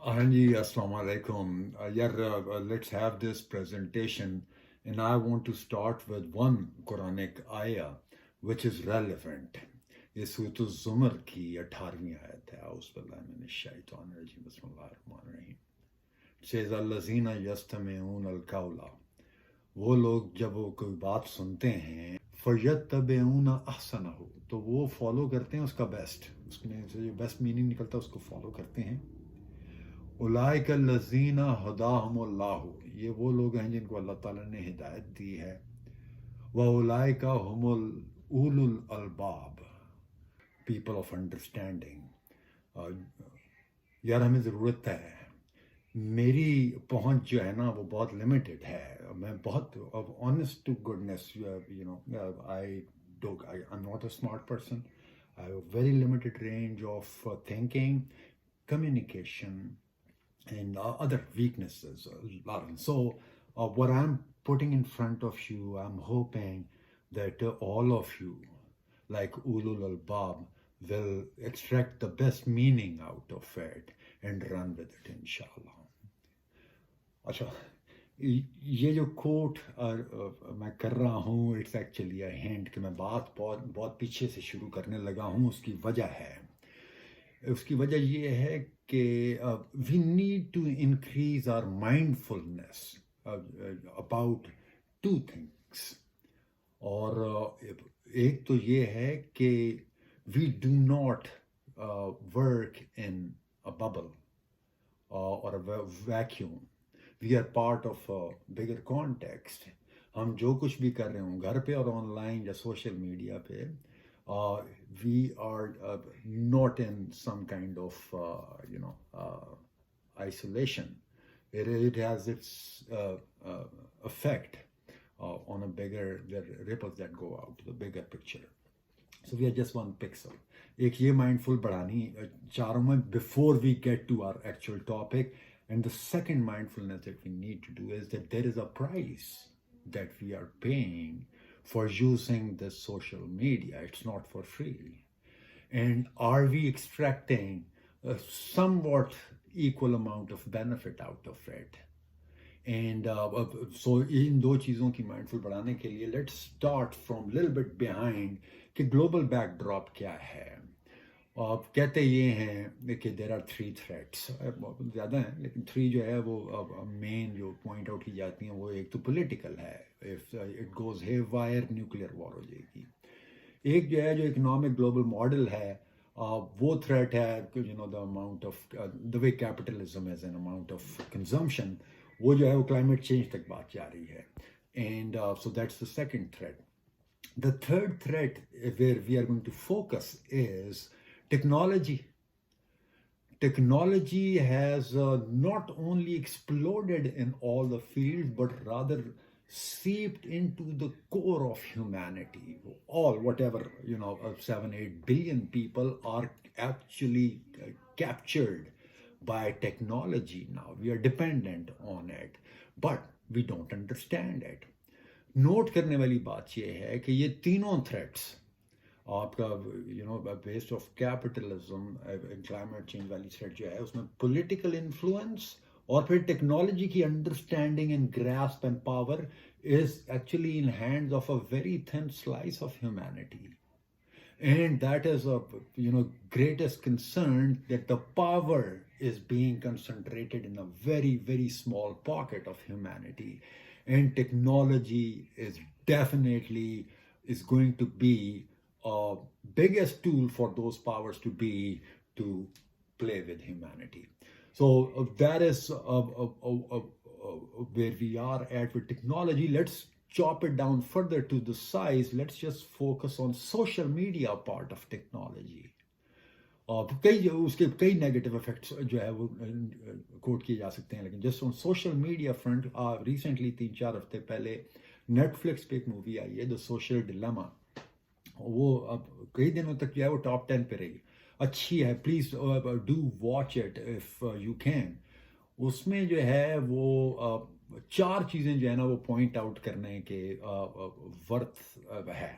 Anji, Assalamu alaikum. Let's have this presentation, and I want to start with one Quranic ayah which is relevant. ये सूरत ज़ुमर की 18वीं आयत है. औज़ुबिल्लाहि मिनश्शैतानिर्रजीम. बिस्मिल्लाहिर्रहमानिर्रहीम. It says, "अल्लज़ीना यस्तमिऊन अल-क़ौला." वो लोग जब वो कोई बात सुनते हैं, फ़यत्तबिऊन अहसनहु, तो वो फॉलो करते हैं उसका बेस्ट. उसमें से जो बेस्ट मीनिंग निकलता है उसको फॉलो करते हैं. उलाइक लज़ीना हदाहुमुल्लाहु, ये वो लोग हैं जिनको अल्लाह ताला ने हिदायत दी है. व उलाइका हुमुल उलुल अलबाब, पीपल ऑफ अंडरस्टैंडिंग. यार हमें ज़रूरत है. मेरी पहुंच जो है ना वो बहुत लिमिटेड है. मैं बहुत honest to goodness, I am not a smart person. I have a very limited range of thinking, communication, and other weaknesses, Lauren. So, what I'm putting in front of you, I'm hoping that all of you, like Ulul Albab, will extract the best meaning out of it and run with it, inshallah. अच्छा, ये जो coat मैं कर रहा हूँ, it's actually a hint कि मैं बात बहुत बहुत पीछे से शुरू करने लगा हूँ. उसकी वजह है, उसकी वजह ये है कि we need to increase our mindfulness about two things. और एक तो ये है कि we do not work in a bubble और a vacuum. We are part of a bigger context. हम जो कुछ भी कर रहे हो घर पे और ऑनलाइन या सोशल मीडिया पे, we are not in some kind of isolation. It has its effect on a bigger, the ripples that go out to the bigger picture. So we are just one pixel. एक ये mindful बढ़ानी चारों में before we get to our actual topic. And the second mindfulness that we need to do is that there is a price that we are paying for using this social media. It's not for free. And are we extracting a somewhat equal amount of benefit out of it? And so इन दो चीज़ों की mindful बढ़ाने के लिए let's start from little bit behind कि global backdrop क्या है. कहते ये हैं कि देर आर 3 थ्रेट्स. ज़्यादा हैं लेकिन 3 जो है वो मेन जो पॉइंट आउट की जाती हैं वो एक तो पॉलिटिकल है. If it goes haywire nuclear war हो जाएगी. एक जो है जो इकोनॉमिक ग्लोबल मॉडल है, वो थ्रेट है the amount of the way capitalism is an amount of consumption. वो जो है वो क्लाइमेट चेंज तक बात जा रही है. And so that's the second threat. The third threat where we are going to focus is technology. Technology has not only exploded in all the fields, but rather seeped into the core of humanity. All, whatever, 7, 8 billion people are actually captured by technology now. We are dependent on it, but we don't understand it. Note करने वाली बात यह है कि ये तीनों threats आपका based of capitalism, climate change वाली थ्रेट जो है उसमें पॉलिटिकल इन्फ्लुएंस और फिर टेक्नोलॉजी की understanding and grasp and power is actually in hands of a very thin slice of humanity. And that is a greatest concern, that the power is being concentrated in a very, very small pocket of humanity. And technology is definitely is going to be a biggest tool for those powers to play with humanity. So that is where we are at with technology. Let's chop it down further to the size. Let's just focus on social media part of technology. कई उसके कई negative effects जो है वो coat किए जा सकते हैं, लेकिन just on social media front recently 3-4 हफ्ते पहले नेटफ्लिक्स पे एक मूवी आई है द सोशल डिलेमा. वो अब कई दिनों तक जो है वो टॉप 10 पे रही. अच्छी है, please do watch it if you can. उसमें जो है वो 4 चीज़ें जो है ना वो पॉइंट आउट करने के वर्थ है.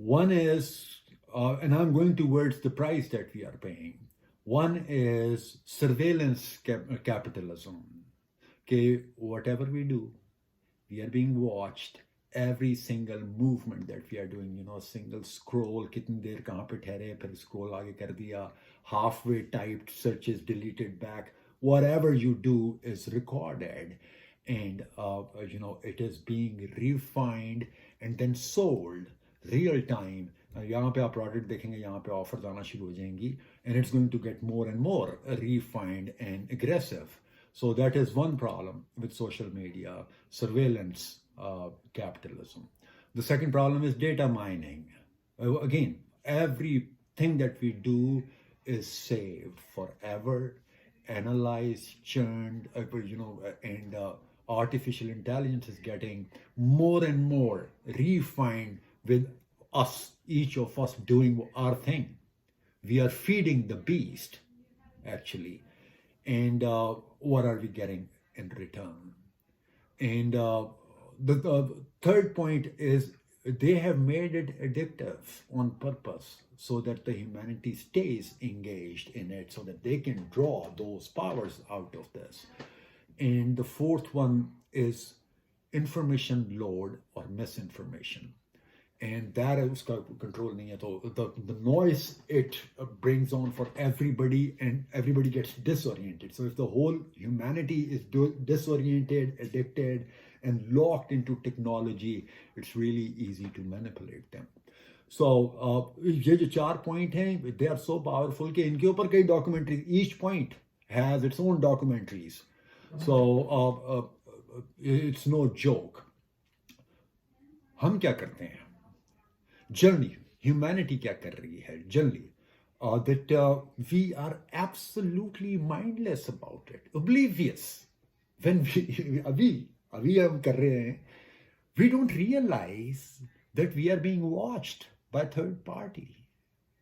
One is, and I'm going towards the price that we are paying. One is surveillance capitalism. Okay, whatever we do, we are being watched. Every single movement that we are doing, single scroll, kitni der kahan pe thehre, phir scroll aage kar diya, halfway typed searches deleted back. Whatever you do is recorded, and it is being refined and then sold real time. यहाँ पे आप product देखेंगे, यहाँ पे offers आना शुरू हो जाएंगी, and it's going to get more and more refined and aggressive. So that is one problem with social media, surveillance capitalism. The second problem is data mining. Again, everything that we do is saved forever, analyzed, churned, and artificial intelligence is getting more and more refined with us, each of us doing our thing. We are feeding the beast, actually. And what are we getting in return? And the third point is they have made it addictive on purpose so that the humanity stays engaged in it, so that they can draw those powers out of this. And the fourth one is information load or misinformation. And that uska control nahi hai. So the noise it brings on for everybody, and everybody gets disoriented. So if the whole humanity is disoriented, addicted, and locked into technology, it's really easy to manipulate them. So ये जो 4 point हैं, they are so powerful कि इनके ऊपर कई documentaries, each point has its own documentaries. So it's no joke. हम क्या करते हैं? Generally, humanity क्या कर रही है? Generally, that we are absolutely mindless about it, oblivious. When अभी हम कर रहे हैं, we don't realize that we are being watched by third party,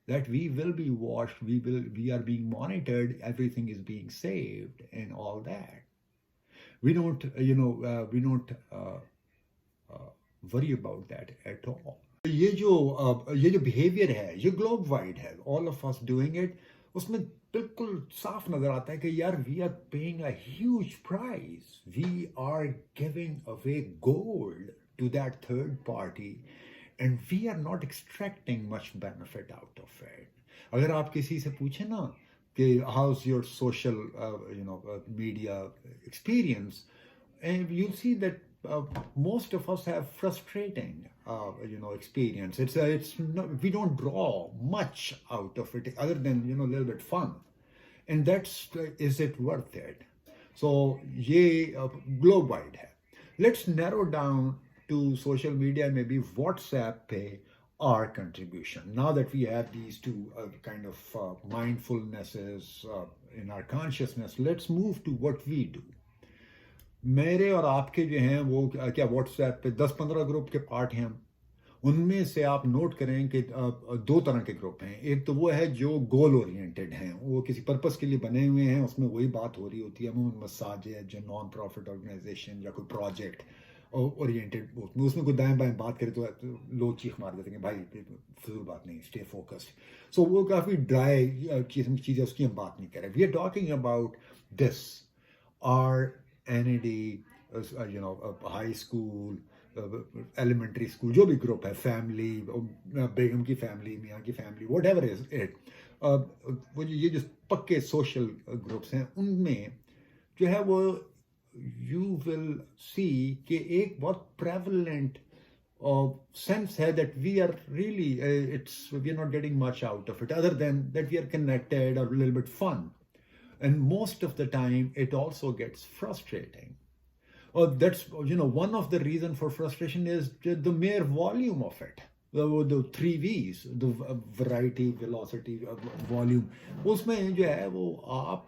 that we will be watched, we are being monitored, everything is being saved, and all that. We don't, worry about that at all. ये जो behaviour है, ये globe wide है, all of us doing it, उसमें बिल्कुल साफ नजर आता है कि यार we are paying a huge price, we are giving away gold to that third party, and we are not extracting much benefit out of it. अगर आप किसी से पूछे ना कि how is your social media experience, and you'll see that most of us have frustrating experience. It's not, we don't draw much out of it other than a little bit fun, and that's is it worth it? So ye globe wide hai. Let's narrow down to social media, maybe WhatsApp pay our contribution. Now that we have these two kind of mindfulnesses in our consciousness, let's move to what we do. मेरे और आपके जो हैं वो क्या WhatsApp पे 10-15 group के part हैं हम. उनमें से आप नोट करें कि 2 तरह के ग्रुप हैं. एक तो वो है जो गोल ओरिएंटेड हैं, वो किसी पर्पस के लिए बने हुए हैं, उसमें वही बात हो रही होती है. अमूमन मसाजिद, जो नॉन प्रॉफिट ऑर्गेनाइजेशन या कोई प्रोजेक्ट ओरिएंटेड, उसमें कोई दाएं बाएं बात करे तो लोग चीख मार देते हैं भाई फिजूल बात नहीं, स्टे फोकस्ड. सो वो काफ़ी ड्राई किस्म की चीज़ें, उसकी हम बात नहीं करें. We are talking about this, are NAD, high school, elementary school, जो भी ग्रुप है, फैमिली, बेगम की फैमिली, मियाँ की family, what ever is it, वो ये जो पक्के सोशल ग्रुप्स हैं, उनमें जो है वो यू विल सी कि एक बहुत प्रेवलेंट sense है that we are really, we are not getting much out of it other than that we are connected or a little bit fun. And most of the time, it also gets frustrating. That's, one of the reasons for frustration is the mere volume of it. The 3 V's, the variety, velocity, volume. उसमें जो है वो आप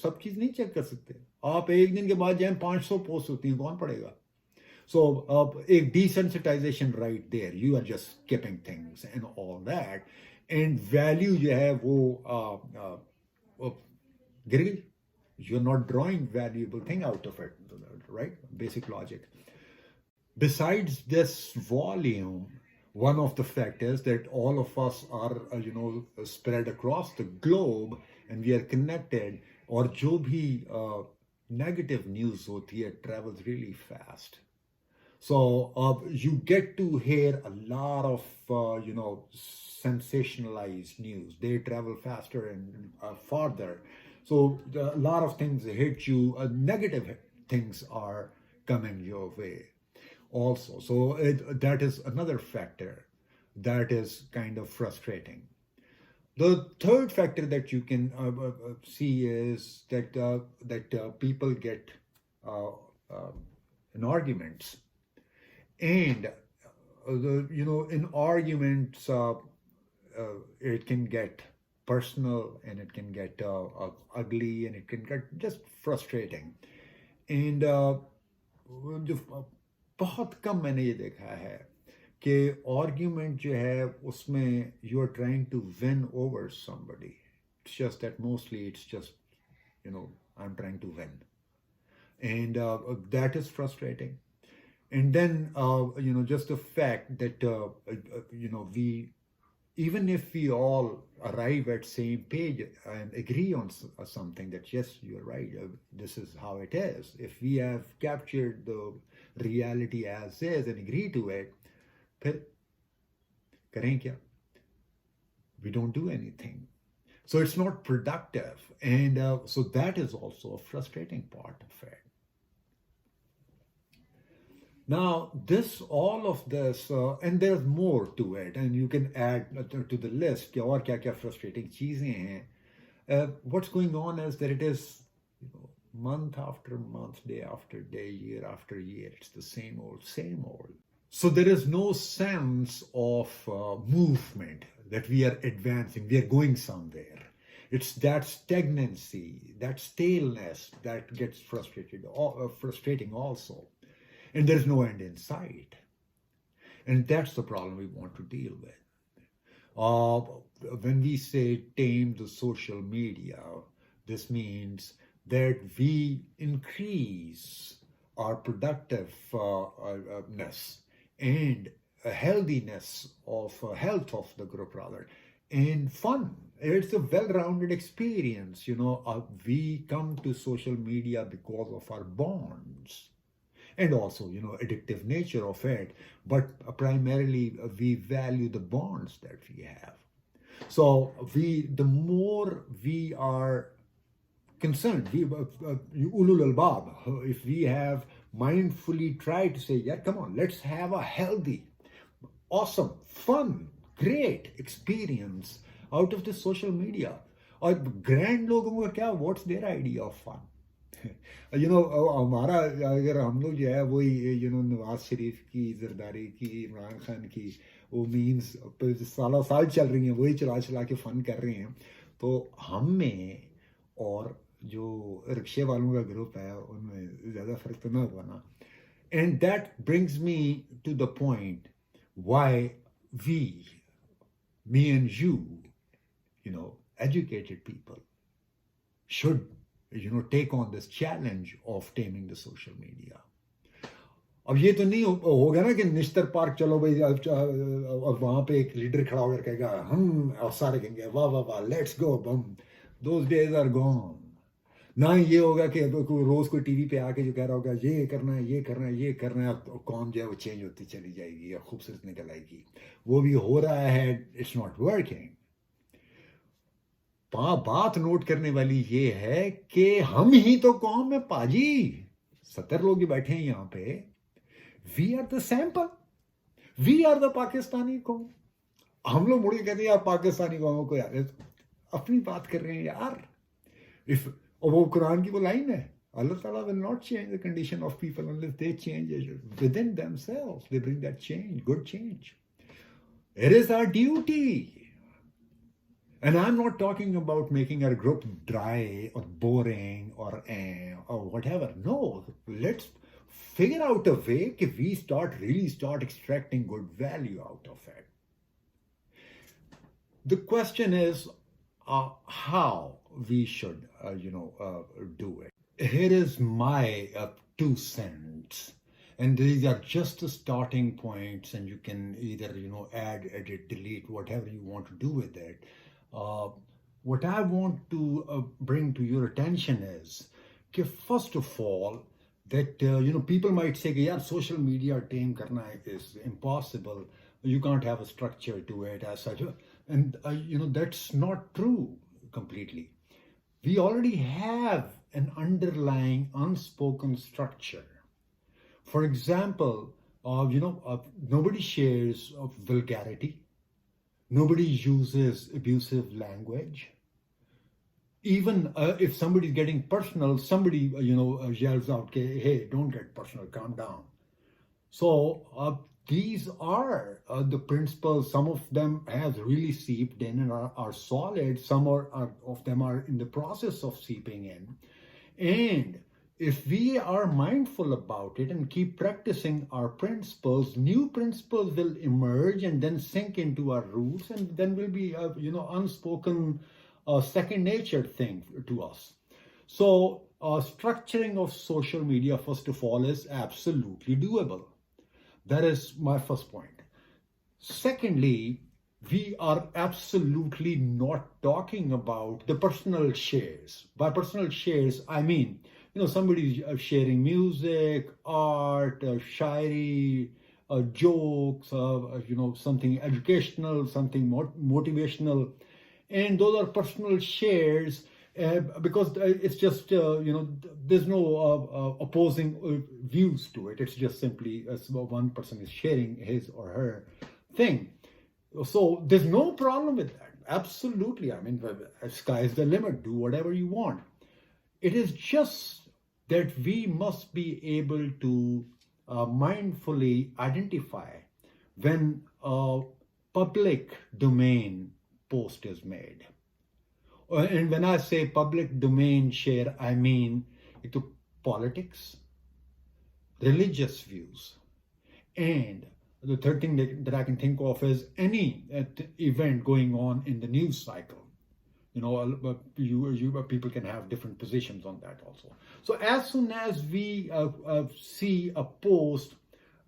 सब चीज़ नहीं check कर सकते. आप एक दिन के बाद जाएं 500 पोस्ट होती हैं, कौन पढ़ेगा? So एक desensitization right there. You are just skipping things and all that. And value जो है वो गिर गई. You're not drawing valuable thing out of it, right? Basic logic. Besides this volume, One of the factors that all of us are, spread across the globe and we are connected. और जो भी negative news होती है travels really fast. So you get to hear a lot of, sensationalized news. They travel faster and farther. So a lot of things hit you. Negative things are coming your way also. So that is another factor that is kind of frustrating. The third factor that you can see is that people get in arguments, and in arguments it can get personal, and it can get ugly, and it can get just frustrating. And बहुत कम मैंने ये देखा है कि argument जो है उसमें you are trying to win over somebody. It's just that mostly it's just I am trying to win, and that is frustrating. And then just the fact that we, even if we all arrive at same page and agree on something, that yes, you're right, this is how it is, if we have captured the reality as is and agree to it, फिर करें क्या? We don't do anything. So it's not productive, and so that is also a frustrating part of it. Now, all of this, and there's more to it, and you can add to the list कि और क्या frustrating चीजें हैं. What's going on is that it is, month after month, day after day, year after year, it's the same old, same old. So there is no sense of movement, that we are advancing, we are going somewhere. It's that stagnancy, that staleness that gets frustrating also. And there's no end in sight. And that's the problem we want to deal with. When we say tame the social media, this means that we increase our productiveness and healthiness of health of the group rather, and fun. It's a well-rounded experience. We come to social media because of our bonds, and also addictive nature of it, but primarily we value the bonds that we have. So the more we are concerned, ulul albab, if we have mindfully tried to say, yeah, come on, let's have a healthy, awesome, fun, great experience out of the social media. और grand लोगों का क्या, what's their idea of fun? हमारा अगर हम लोग जो है वही नवाज शरीफ की, जरदारी की, इमरान खान की वो मीम्स सालों साल चल रही हैं, वही चला के फन कर रहे हैं. तो हम में और जो रिक्शे वालों का ग्रुप है उनमें ज़्यादा फर्क तो ना हुआ ना. And that brings me to the point why we, me and you, educated people should take on this challenge of taming the social media. अब ये तो नहीं होगा ना कि निश्तर पार्क चलो भाई, और वहां पे एक लीडर खड़ा होकर कहेगा हम, और सारे कहेंगे वाह वाह वाह, let's go bomb. Those days are gone. ना ये होगा कि रोज कोई टीवी पे आके जो कह रहा होगा ये करना है, ये करना है, ये करना है, कौन जो है वो चेंज होती चली जाएगी या खूबसूरत निकल आएगी. वो भी हो रहा है, इट्स नॉट वर्किंग. बात नोट करने वाली ये है कि हम ही तो कौम है पाजी, 70 लोग बैठे हैं यहाँ पे. We are the sample, we are the Pakistani कौम. हम लोग मुड़ के कहते हैं यार पाकिस्तानी कौमों को, यार अपनी बात कर रहे हैं यार. इफ वो कुरान की वो लाइन है, Allah Ta'ala will not change the condition of people unless they change within themselves. They bring that change, good change. It is our duty. And I'm not talking about making our group dry or boring or whatever. No, let's figure out a way that we really start extracting good value out of it. The question is how we should, do it. Here is my 2 cents. And these are just the starting points, and you can either add, edit, delete, whatever you want to do with it. Uh, what I want to bring to your attention is, okay, first of all, that people might say, yeah, social media tame karna is impossible. You can't have a structure to it as such, and that's not true completely. We already have an underlying unspoken structure. For example, nobody shares of vulgarity. Nobody uses abusive language. Even if somebody's getting personal, somebody yells out, okay, hey, don't get personal, calm down. So these are the principles. Some of them have really seeped in and are solid. Some of them are in the process of seeping in. And if we are mindful about it and keep practicing our principles, new principles will emerge and then sink into our roots, and then will be a unspoken second nature thing to us. So structuring of social media, first of all, is absolutely doable. That is my first point. Secondly, we are absolutely not talking about the personal shares. By personal shares, I mean, somebody sharing music, art, shairi, jokes, something educational, something motivational. And those are personal shares because it's just, there's no opposing views to it. It's just simply one person is sharing his or her thing. So there's no problem with that. Absolutely. I mean, sky's the limit. Do whatever you want. It is just that we must be able to mindfully identify when a public domain post is made. And when I say public domain share, I mean into politics, religious views, and the third thing that I can think of is any event going on in the news cycle. People can have different positions on that also. So as soon as we see a post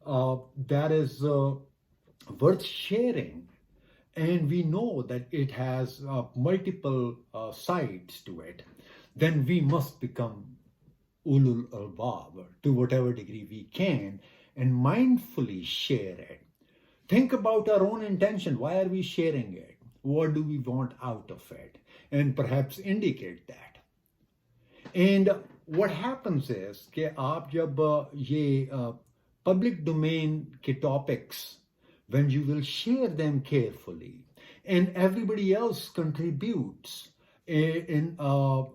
that is worth sharing, and we know that it has multiple sides to it, then we must become ulul albab to whatever degree we can, and mindfully share it. Think about our own intention. Why are we sharing it? What do we want out of it? And perhaps indicate that. And what happens is कि आप जब ये public domain के topics, when you will share them carefully, and everybody else contributes in a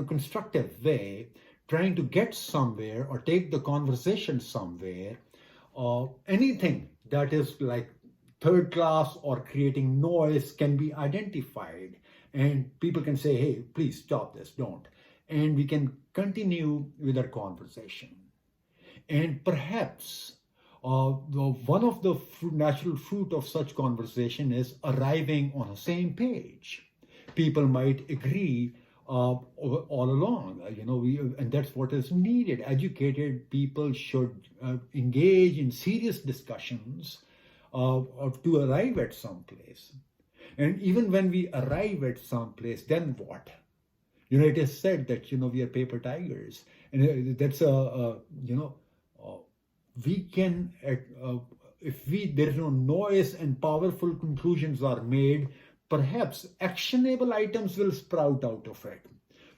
constructive way, trying to get somewhere or take the conversation somewhere, anything that is like third class or creating noise can be identified, and people can say, hey, please stop this, don't. And we can continue with our conversation. And perhaps one of the natural fruit of such conversation is arriving on the same page. People might agree all along, and that's what is needed. Educated people should engage in serious discussions to arrive at some place. And even when we arrive at some place, then what? It is said that we are paper tigers, and that's we can if there is no noise and powerful conclusions are made, perhaps actionable items will sprout out of it.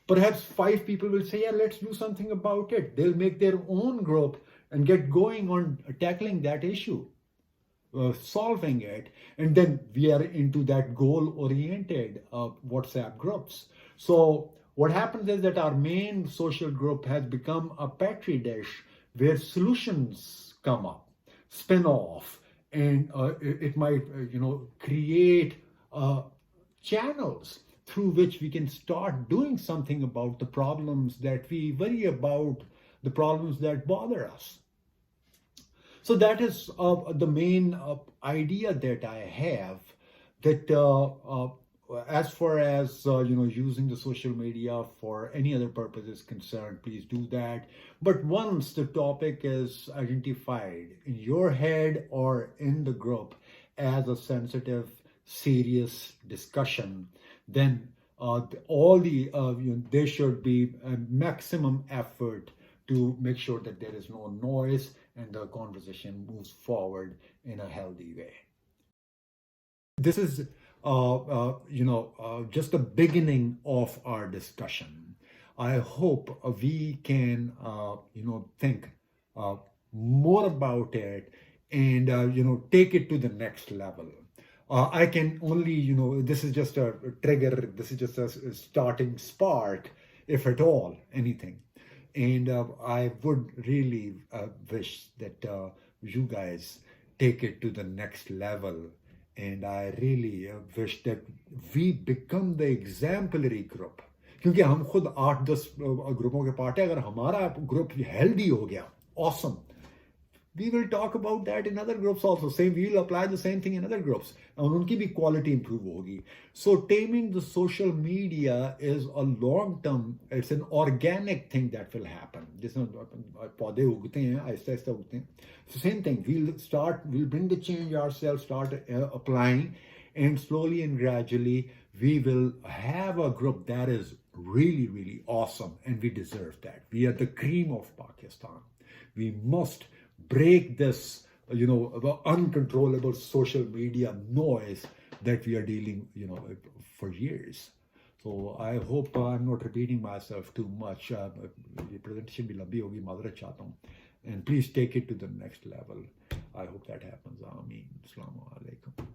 Perhaps 5 people will say, yeah, let's do something about it. They'll make their own group and get going on tackling that issue, solving it. And then we are into that goal-oriented WhatsApp groups. So what happens is that our main social group has become a petri dish where solutions come up, spin off, and it might, create channels through which we can start doing something about the problems that we worry about, the problems that bother us. So that is the main idea that I have, that as far as using the social media for any other purpose is concerned, please do that. But once the topic is identified in your head or in the group as a sensitive, serious discussion, then there should be a maximum effort to make sure that there is no noise and the conversation moves forward in a healthy way. This is just the beginning of our discussion. I hope we can think more about it and take it to the next level. I can only, this is just a trigger, this is just a starting spark, if at all, anything. And I would really wish that you guys take it to the next level. And I really wish that we become the exemplary group. क्योंकि हम खुद 8-10 ग्रुपों के part है. अगर हमारा group healthy हो गया, awesome. We will talk about that in other groups also. We will apply the same thing in other groups. और उनकी भी quality improve होगी. So taming the social media is a long term, it's an organic thing that will happen. जिसमें पौधे उगते हैं, आहिस्ता आहिस्ता उगते हैं. So same thing, we'll bring the change ourselves, start applying, and slowly and gradually we will have a group that is really, really awesome, and we deserve that. We are the cream of Pakistan. We must break this, the uncontrollable social media noise that we are dealing, for years. So I hope I'm not repeating myself too much. The presentation will be lambी होगी, and please take it to the next level. I hope that happens. Ameen. Assalamu alaikum.